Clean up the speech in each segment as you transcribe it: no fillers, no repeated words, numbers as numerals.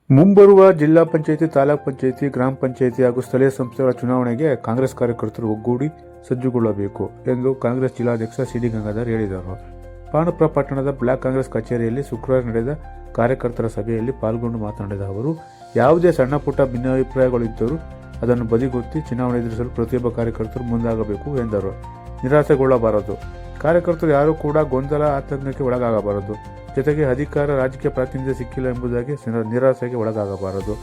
ಮುಂಬರುವ ಜಿಲ್ಲಾ ಪಂಚಾಯಿತಿ, ತಾಲೂಕು ಪಂಚಾಯಿತಿ, ಗ್ರಾಮ ಪಂಚಾಯಿತಿ ಹಾಗೂ ಸ್ಥಳೀಯ ಸಂಸ್ಥೆಗಳ ಚುನಾವಣೆಗೆ ಕಾಂಗ್ರೆಸ್ ಕಾರ್ಯಕರ್ತರು ಒಗ್ಗೂಡಿ ಸಜ್ಜುಗೊಳ್ಳಬೇಕು ಎಂದು ಕಾಂಗ್ರೆಸ್ ಜಿಲ್ಲಾಧ್ಯಕ್ಷ ಸಿಡಿ ಗಂಗಾಧರ್ ಹೇಳಿದರು. ಪಾಂಡುಪುರ ಪಟ್ಟಣದ ಬ್ಲಾಕ್ ಕಾಂಗ್ರೆಸ್ ಕಚೇರಿಯಲ್ಲಿ ಶುಕ್ರವಾರ ನಡೆದ ಕಾರ್ಯಕರ್ತರ ಸಭೆಯಲ್ಲಿ ಪಾಲ್ಗೊಂಡು ಮಾತನಾಡಿದ ಅವರು, ಯಾವುದೇ ಸಣ್ಣ ಪುಟ್ಟ ಭಿನ್ನಾಭಿಪ್ರಾಯಗಳಿದ್ದರೂ ಅದನ್ನು ಬದಿಗೊತ್ತಿ ಚುನಾವಣೆ ಎದುರಿಸಲು ಪ್ರತಿಯೊಬ್ಬ ಕಾರ್ಯಕರ್ತರು ಮುಂದಾಗಬೇಕು ಎಂದರು. ನಿರಾಸೆಗೊಳ್ಳಬಾರದು. ಕಾರ್ಯಕರ್ತರು ಯಾರೂ ಕೂಡ ಗೊಂದಲ, ಆತಂಕಕ್ಕೆ ಒಳಗಾಗಬಾರದು. ಜೊತೆಗೆ ಅಧಿಕಾರ, ರಾಜಕೀಯ ಪ್ರಾತಿನಿಧ್ಯ ಸಿಕ್ಕಿಲ್ಲ ಎಂಬುದಾಗಿ ನಿರಾಸೆಗೆ ಒಳಗಾಗಬಾರದು.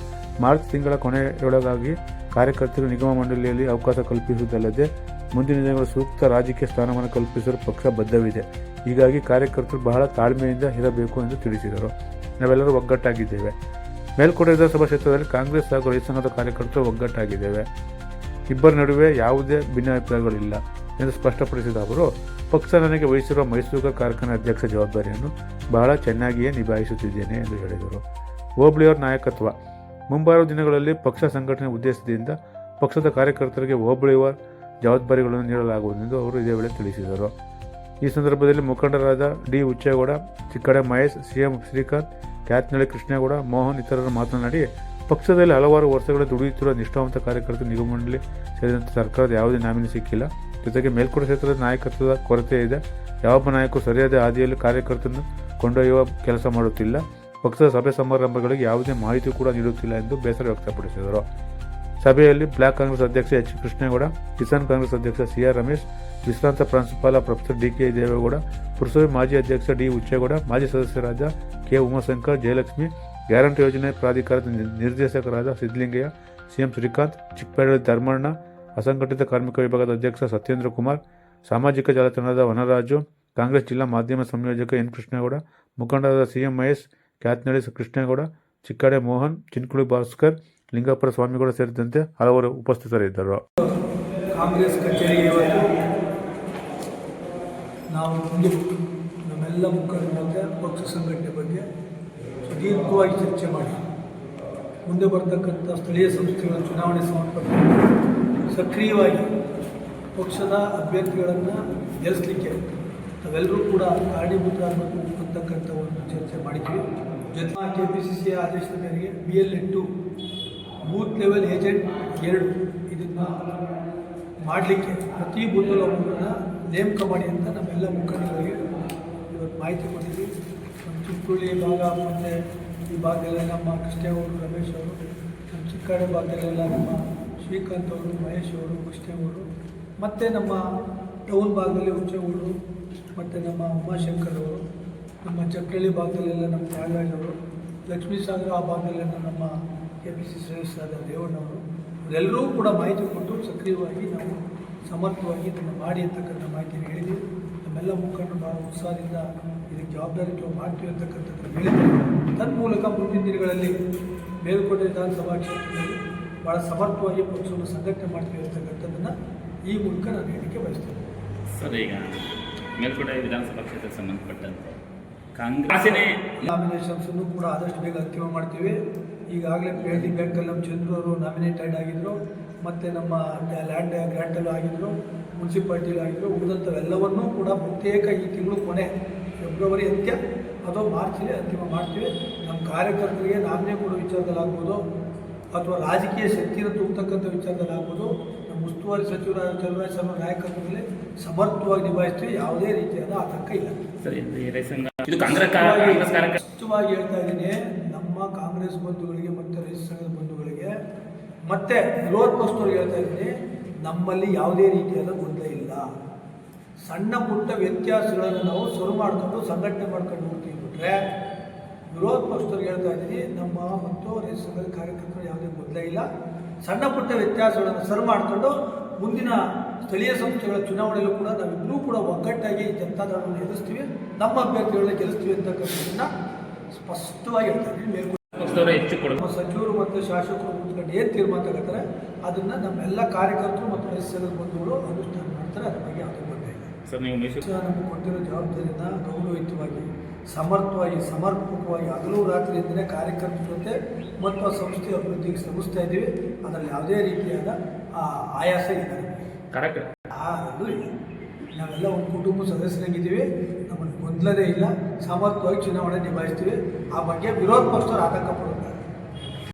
ಮಾರ್ಚ್ ತಿಂಗಳ ಕೊನೆಯೊಳಗಾಗಿ ಕಾರ್ಯಕರ್ತರಿಗೆ ನಿಗಮ ಮಂಡಳಿಯಲ್ಲಿ ಅವಕಾಶ ಕಲ್ಪಿಸುವುದಲ್ಲದೆ ಮುಂದಿನ ದಿನಗಳ ಸೂಕ್ತ ರಾಜಕೀಯ ಸ್ಥಾನಮಾನ ಕಲ್ಪಿಸಲು ಪಕ್ಷ ಬದ್ಧವಿದೆ. ಹೀಗಾಗಿ ಕಾರ್ಯಕರ್ತರು ಬಹಳ ತಾಳ್ಮೆಯಿಂದ ಇರಬೇಕು ಎಂದು ತಿಳಿಸಿದರು. ನಾವೆಲ್ಲರೂ ಒಗ್ಗಟ್ಟಾಗಿದ್ದೇವೆ. ಮೇಲ್ಕೋಟೆ ವಿಧಾನಸಭಾ ಕ್ಷೇತ್ರದಲ್ಲಿ ಕಾಂಗ್ರೆಸ್ ಹಾಗೂ ರೈತ ಸಂಘದ ಕಾರ್ಯಕರ್ತರು ಒಗ್ಗಟ್ಟಾಗಿದ್ದೇವೆ. ಇಬ್ಬರ ನಡುವೆ ಯಾವುದೇ ಭಿನ್ನಾಭಿಪ್ರಾಯಗಳಿಲ್ಲ ಎಂದು ಸ್ಪಷ್ಟಪಡಿಸಿದ ಅವರು, ಪಕ್ಷ ನನಗೆ ವಹಿಸಿರುವ ಮೈಸೂರು ಕಾರ್ಖಾನೆ ಅಧ್ಯಕ್ಷ ಜವಾಬ್ದಾರಿಯನ್ನು ಬಹಳ ಚೆನ್ನಾಗಿಯೇ ನಿಭಾಯಿಸುತ್ತಿದ್ದೇನೆ ಎಂದು ಹೇಳಿದರು. ಹೋಬಳಿಯವರ ನಾಯಕತ್ವ. ಮುಂಬರುವ ದಿನಗಳಲ್ಲಿ ಪಕ್ಷ ಸಂಘಟನೆ ಉದ್ದೇಶದಿಂದ ಪಕ್ಷದ ಕಾರ್ಯಕರ್ತರಿಗೆ ಹೋಬಳಿಯವರ ಜವಾಬ್ದಾರಿಗಳನ್ನು ನೀಡಲಾಗುವುದೆಂದು ಅವರು ಇದೇ ವೇಳೆ ತಿಳಿಸಿದರು. ಈ ಸಂದರ್ಭದಲ್ಲಿ ಮುಖಂಡರಾದ ಡಿ ಹುಚ್ಚೇಗೌಡ, ಚಿಕ್ಕಡೆ ಮಹೇಶ್, ಸಿಎಂ ಶ್ರೀಕಾಂತ್, ಕ್ಯಾತ್ನಳ್ಳಿ ಕೃಷ್ಣೇಗೌಡ, ಮೋಹನ್ ಇತರರು ಮಾತನಾಡಿ, ಪಕ್ಷದಲ್ಲಿ ಹಲವಾರು ವರ್ಷಗಳ ದುಡಿಯುತ್ತಿರುವ ನಿಷ್ಠಾವಂತ ಕಾರ್ಯಕರ್ತರು ನಿಗಮ ಮಂಡಳಿ ಸೇರಿದಂತೆ ಸರ್ಕಾರದ ಯಾವುದೇ ನಾಮಿನಿ ಸಿಕ್ಕಿಲ್ಲ. ಜೊತೆಗೆ ಮೇಲ್ಕೋಟೆ ಕ್ಷೇತ್ರದ ನಾಯಕತ್ವದ ಕೊರತೆ ಇದೆ. ಯಾವೊಬ್ಬ ನಾಯಕರು ಸರಿಯಾದ ಹಾದಿಯಲ್ಲಿ ಕಾರ್ಯಕರ್ತರನ್ನು ಕೊಂಡೊಯ್ಯುವ ಕೆಲಸ ಮಾಡುತ್ತಿಲ್ಲ. ಪಕ್ಷದ ಸಭೆ ಸಮಾರಂಭಗಳಿಗೆ ಯಾವುದೇ ಮಾಹಿತಿ ಕೂಡ ನೀಡುತ್ತಿಲ್ಲ ಎಂದು ಬೇಸರ ವ್ಯಕ್ತಪಡಿಸಿದರು. ಸಭೆಯಲ್ಲಿ ಬ್ಲಾಕ್ ಕಾಂಗ್ರೆಸ್ ಅಧ್ಯಕ್ಷ ಎಚ್ ಕೃಷ್ಣೇಗೌಡ, ಕಿಸಾನ್ ಕಾಂಗ್ರೆಸ್ ಅಧ್ಯಕ್ಷ ಸಿಆರ್ ರಮೇಶ್, ವಿಶ್ರಾಂತ ಪ್ರಾಂಶುಪಾಲ ಪ್ರೊಫೆಸರ್ ಡಿಕೆ ದೇವೇಗೌಡ, ಪುರಸಭೆ ಮಾಜಿ ಅಧ್ಯಕ್ಷ ಡಿ ಹುಚ್ಚೇಗೌಡ, ಮಾಜಿ ಸದಸ್ಯರಾದ ಕೆ ಉಮಾಶಂಕರ್, ಜಯಲಕ್ಷ್ಮಿ, ಗ್ಯಾರಂಟಿ ಯೋಜನೆ ಪ್ರಾಧಿಕಾರದ ನಿರ್ದೇಶಕರಾದ ಸಿದ್ದಲಿಂಗಯ್ಯ, ಸಿಎಂ ಶ್ರೀಕಾಂತ್, ಚಿಕ್ಕಪೇಟೆ ಧರ್ಮಣ್ಣ, ಅಸಂಘಟಿತ ಕಾರ್ಮಿಕ ವಿಭಾಗದ ಅಧ್ಯಕ್ಷ ಸತ್ಯೇಂದ್ರ ಕುಮಾರ್, ಸಾಮಾಜಿಕ ಜಾಲತಾಣದ ವನರಾಜು, ಕಾಂಗ್ರೆಸ್ ಜಿಲ್ಲಾ ಮಾಧ್ಯಮ ಸಂಯೋಜಕ ಎನ್ ಕೃಷ್ಣೇಗೌಡ, ಮುಖಂಡರಾದ ಸಿಎಂ ಮಹೇಶ್, ಕ್ಯಾತ್ನಳ್ಳಿ ಕೃಷ್ಣೇಗೌಡ, ಚಿಕ್ಕಡೆ ಮೋಹನ್, ಚಿನ್ಕುಳಿ ಭಾಸ್ಕರ್, ಲಿಂಗಾಪುರ ಸ್ವಾಮಿಗೌಡ ಸೇರಿದಂತೆ ಹಲವರು ಉಪಸ್ಥಿತರಿದ್ದರು. ಕಾಂಗ್ರೆಸ್ ಕಚೇರಿಗೆ ಇವತ್ತು ನಾವು ನಮ್ಮೆಲ್ಲ ಮುಖಂಡರ ಪಕ್ಷ ಸಂಘಟನೆ ಬಗ್ಗೆ ಸುದೀರ್ಘವಾಗಿ ಚರ್ಚೆ ಮಾಡಿ ಮುಂದೆ ಬರ್ತಕ್ಕಂಥ ಸ್ಥಳೀಯ ಸಂಸ್ಥೆಗಳ ಚುನಾವಣೆ ಸಂಬಂಧಪಟ್ಟ ಸಕ್ರಿಯವಾಗಿ ಪಕ್ಷದ ಅಭ್ಯರ್ಥಿಗಳನ್ನು ಗೆಲ್ಲಿಸಲಿಕ್ಕೆ ನಾವೆಲ್ಲರೂ ಕೂಡ ಕಾರಣೀಭೂತರಾಗಬೇಕು ಅಂತಕ್ಕಂಥ ಒಂದು ಚರ್ಚೆ ಮಾಡಿದ್ವಿ. ಜೊತೆ KPCC ಆದೇಶದ ಮೇರೆಗೆ BL2 ಬೂತ್ ಲೆವೆಲ್ ಏಜೆಂಟ್ 2 ಇದನ್ನು ಮಾಡಲಿಕ್ಕೆ ಪ್ರತಿ ಬೂತಲ್ಲಿ ಒಬ್ಬರನ್ನ ನೇಮಕ ಮಾಡಿ ಅಂತ ನಮ್ಮೆಲ್ಲ ಮುಖಂಡರಿಗೆ ಇವತ್ತು ಮಾಹಿತಿ ಕೊಟ್ಟಿದ್ವಿ. ನಮ್ಮ ಚಿಕ್ಕುಳಿ ಭಾಗ ಮತ್ತು ಈ ಭಾಗದಲ್ಲ ನಮ್ಮ ಕೃಷ್ಣೇಗೌಡರು, ರಮೇಶ್ ಅವರು, ನಮ್ಮ ಚಿಕ್ಕಡೆ ಭಾಗದಲ್ಲೆಲ್ಲ ನಮ್ಮ ಶ್ರೀಕಾಂತ್ ಅವರು, ಮಹೇಶ್ ಅವರು, ಕೃಷ್ಣೇಗೌಡರು, ಮತ್ತು ನಮ್ಮ ಟೌನ್ ಭಾಗದಲ್ಲಿ ಹುಚ್ಚೇಗೌಡರು, ಮತ್ತು ನಮ್ಮ ಉಮಾಶಂಕರ್ ಅವರು, ನಮ್ಮ ಚಕ್ರಳ್ಳಿ ಭಾಗದಲ್ಲೆಲ್ಲ ನಮ್ಮ ತ್ಯಾಗರಾಜ್ ಅವರು, ಲಕ್ಷ್ಮೀ ಸಾಗರ ಆ ಭಾಗದಲ್ಲೆಲ್ಲ ನಮ್ಮ KPCC ಸದಸ್ಯರಾದ ರೇವಣ್ಣವರು, ಇವರೆಲ್ಲರೂ ಕೂಡ ಮಾಹಿತಿ ಕೊಟ್ಟು ಸಕ್ರಿಯವಾಗಿ ನಾವು ಸಮರ್ಥವಾಗಿ ಇದನ್ನು ಮಾಡಿ ಅಂತಕ್ಕಂಥ ಮಾಹಿತಿಯನ್ನು ಹೇಳಿದ್ವಿ. ನಮ್ಮೆಲ್ಲ ಮುಖಂಡರು ಭಾಳ ಉತ್ಸಾಹದಿಂದ ಇದಕ್ಕೆ ಜವಾಬ್ದಾರಿ ಮಾಡ್ತೀವಿ ಅಂತಕ್ಕಂಥದ್ದು ಹೇಳಿದ್ವಿ. ತನ್ಮೂಲಕ ಮುಂದಿನ ದಿನಗಳಲ್ಲಿ ಮೇಲುಕೋಟೆ ವಿಧಾನಸಭಾ ಕ್ಷೇತ್ರದಲ್ಲಿ ಭಾಳ ಸಮರ್ಥವಾಗಿ ಪಕ್ಷವನ್ನು ಸಂಘಟನೆ ಮಾಡ್ತೀವಿ ಅಂತಕ್ಕಂಥದ್ದನ್ನು ಈ ಮೂಲಕ ನಾನು ಹೇಳಿಕೆ ಬಯಸ್ತೇನೆ. ಸರ್, ಈಗ ಮೇಲುಕೋಟೆ ವಿಧಾನಸಭಾ ಕ್ಷೇತ್ರಕ್ಕೆ ಸಂಬಂಧಪಟ್ಟಂತೆ ಕಾಂಗ್ರೆಸ್ಸಿನ ನಾಮಿನೇಷನ್ಸನ್ನು ಕೂಡ ಆದಷ್ಟು ಬೇಗ ಅಂತಿಮ ಮಾಡ್ತೀವಿ. ಈಗಾಗಲೇ PLD ಬ್ಯಾಂಕಲ್ಲಿ ನಮ್ಮ ಚಂದ್ರವರು ನಾಮಿನೇಟೆಡ್ ಆಗಿದ್ದರು, ಮತ್ತು ನಮ್ಮ ಲ್ಯಾಂಡ್ ಗ್ರ್ಯಾಂಟಲ್ಲೂ ಆಗಿದ್ದರು, ಮುನ್ಸಿಪಾಲ್ಟಿಲೂ ಆಗಿದ್ದರು. ಉಳಿದಂಥವೆಲ್ಲವನ್ನೂ ಕೂಡ ಪ್ರತ್ಯೇಕ ಈ ತಿಂಗಳು ಕೊನೆ ಫೆಬ್ರವರಿ ಅಂತ್ಯ ಅಥವಾ ಮಾರ್ಚಲ್ಲಿ ಅಂತಿಮ ಮಾಡ್ತೀವಿ. ನಮ್ಮ ಕಾರ್ಯಕರ್ತರಿಗೆ ನಾಮಿನೇ ಕೊಡೋ ವಿಚಾರದಲ್ಲಾಗ್ಬೋದು ಅಥವಾ ರಾಜಕೀಯ ಶಕ್ತಿಯನ್ನು ತುಂಬತಕ್ಕಂಥ ವಿಚಾರದಲ್ಲಾಗ್ಬೋದು ನಮ್ಮ ಉಸ್ತುವಾರಿ ಸಚಿವರಾದ ಚಲುವರಾಜ್ ಅವರ ನಾಯಕತ್ವದಲ್ಲಿ ಸಮರ್ಥವಾಗಿ ನಿಭಾಯಿಸ್ತೀವಿ. ಯಾವುದೇ ರೀತಿಯಾದ ಆತಂಕ ಇಲ್ಲ. ಸ್ಪಷ್ಟವಾಗಿ ಹೇಳ್ತಾ ಇದ್ದೀನಿ, ನಮ್ಮ ಕಾಂಗ್ರೆಸ್ ಬಂಧುಗಳಿಗೆ ಮತ್ತು ರೈತ ಸಂಘದ ಬಂಧುಗಳಿಗೆ ಮತ್ತು ವಿರೋಧ ಪಕ್ಷದವ್ರಿಗೆ ಹೇಳ್ತಾ ಇದ್ದೀನಿ, ನಮ್ಮಲ್ಲಿ ಯಾವುದೇ ರೀತಿಯಾದ ಗೊಂದಲ ಇಲ್ಲ. ಸಣ್ಣ ಪುಟ್ಟ ವ್ಯತ್ಯಾಸಗಳನ್ನು ನಾವು ಸರು ಮಾಡಿಕೊಂಡು ಸಂಘಟನೆ ಮಾಡ್ಕೊಂಡು ಹೋಗ್ತೀವಿ ಬಿಟ್ಟರೆ, ವಿರೋಧ ಪಕ್ಷದವ್ರಿಗೆ ಹೇಳ್ತಾ ಇದ್ದೀನಿ, ನಮ್ಮ ಮತ್ತು ರೈತ ಸಂಘದ ಕಾರ್ಯಕರ್ತರು ಯಾವುದೇ ಗೊಂದಲ ಇಲ್ಲ. ಸಣ್ಣ ಪುಟ್ಟ ವ್ಯತ್ಯಾಸಗಳನ್ನು ಸರು ಮಾಡಿಕೊಂಡು ಮುಂದಿನ ಸ್ಥಳೀಯ ಸಂಸ್ಥೆಗಳ ಚುನಾವಣೆಯಲ್ಲೂ ಕೂಡ ನಾವಿಬ್ಬರೂ ಕೂಡ ಒಗ್ಗಟ್ಟಾಗಿ ಜನತಾದಳವನ್ನು ಎದುರಿಸ್ತೀವಿ, ನಮ್ಮ ಅಭ್ಯರ್ಥಿಗಳನ್ನ ಗೆಲ್ಲಿಸ್ತೀವಿ ಅಂತಕ್ಕಂಥದ್ದನ್ನು ಸ್ಪಷ್ಟವಾಗಿ ಹೇಳ್ತಾರೆ. ನಮ್ಮ ಸಚಿವರು ಮತ್ತು ಶಾಸಕರು ಕೂತ್ಕೊಂಡು ಏನು ತೀರ್ಮಾನ ತಗೋತಾರೆ ಅದನ್ನು ನಮ್ಮೆಲ್ಲ ಕಾರ್ಯಕರ್ತರು ಮತ್ತು ರೈತ ಸಂಘದ ಬಂಧುಗಳು ಅನುಷ್ಠಾನ ಮಾಡ್ತಾರೆ. ಅದ್ರ ಬಗ್ಗೆ ಯಾವುದೇ ಗೊಂದಲ ಇಲ್ಲ. ನಮಗೆ ಕೊಟ್ಟಿರೋ ಜವಾಬ್ದಾರಿಯನ್ನು ಗೌರವಯುತವಾಗಿ, ಸಮರ್ಥವಾಗಿ, ಸಮರ್ಪಕವಾಗಿ ಹಗಲು ರಾತ್ರಿಯಿಂದಲೇ ಕಾರ್ಯಕರ್ತರ ಜೊತೆ ಮತ್ತು ಸಂಸ್ಥೆ ಅಭಿವೃದ್ಧಿಗೆ ಶ್ರಮಿಸ್ತಾ ಇದ್ದೀವಿ. ಅದರಲ್ಲಿ ಯಾವುದೇ ರೀತಿಯಾದ ಆಯಾಸ ಇದೆ ಅದು ಇಲ್ಲ. ನಾವೆಲ್ಲ ಒಂದು ಕುಟುಂಬ ಸದಸ್ಯರಾಗಿದ್ದೀವಿ. ನಮ್ಮನ್ನು ಗೊಂದಲದೇ ಇಲ್ಲ. ಸಮರ್ಥವಾಗಿ ಚುನಾವಣೆ ನಿಭಾಯಿಸ್ತೀವಿ. ಆ ಬಗ್ಗೆ ವಿರೋಧ ಪಕ್ಷದವರು ಆತಂಕ ಪಡೋದು